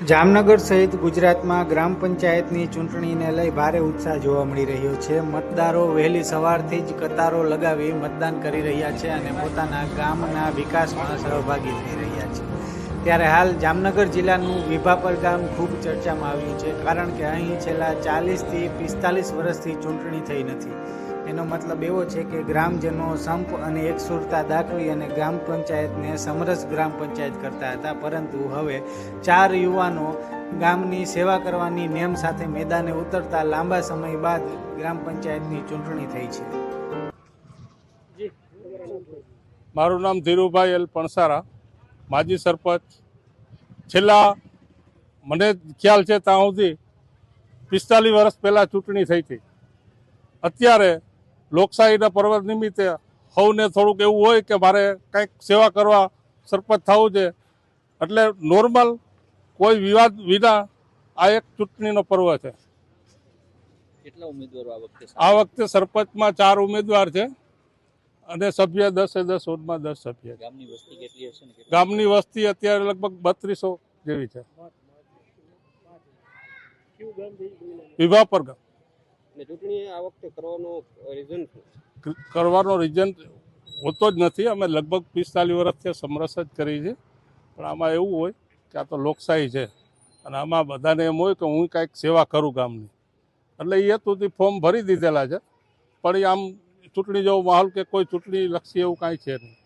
જામનગર સહિત ગુજરાતમાં ગ્રામ પંચાયતની ચૂંટણીને લઈ ભારે ઉત્સાહ જોવા મળી રહ્યો છે। મતદારો વહેલી સવારથી જ કતારો લગાવી મતદાન કરી રહ્યા છે અને પોતાના ગામના વિકાસમાં સહભાગી થઈ રહ્યા છે। ત્યારે હાલ જામનગર જિલ્લાનું વિભાપર ગામ ખૂબ ચર્ચામાં આવ્યું છે, કારણ કે અહીં છેલ્લા 40થી 45 વર્ષથી ચૂંટણી થઈ નથી। એનો મતલબ એવો છે કે ગ્રામજનો સંપ અને એકસુરતા દાખવી અને ગ્રામ પંચાયતને સમરસ ગ્રામ પંચાયત કરતા હતા, પરંતુ હવે 4 યુવાનો ગામની સેવા કરવાની નેમ સાથે મેદાને ઉતરતા લાંબા સમય બાદ ગ્રામ પંચાયતની ચૂંટણી થઈ છે। મારું નામ ધીરુભાઈ એલ પણસારા, માજી સરપંચ। છેલ્લા મને ખ્યાલ છે ત્યાં સુધી 45 વર્ષ પહેલાં ચૂંટણી થઈ હતી। અત્યારે લોકશાહીના પર્વ નિમિત્તે સૌને થોડુંક એવું હોય કે મારે કંઈક સેવા કરવા સરપંચ થવું છે, એટલે નોર્મલ કોઈ વિવાદ વિના આ એક ચૂંટણીનો પર્વ છે। કેટલા ઉમેદવારો આ વખતે સરપંચમાં 4 ઉમેદવાર છે અને સભ્ય 10 વોર્ડમાં 10 સભ્ય। ગામની વસ્તી કેટલી હશે ને? ગામની વસ્તી અત્યારે લગભગ 3200 જેવી છે। વિભાપર ગામ ચૂંટણી આ વખતે કરવાનો રીઝન હોતો જ નથી। અમે લગભગ 45 વર્ષથી સમરસ જ કરી છે, પણ આમાં એવું હોય કે આ તો લોકશાહી છે અને આમાં બધાને એમ હોય કે હું કાંઈક સેવા કરું ગામની, એટલે એ હેતુથી ફોર્મ ભરી દીધેલા છે। પણ એ આમ ચૂંટણી જેવો માહોલ કે કોઈ ચૂંટણી લક્ષી એવું કાંઈ છે નહીં।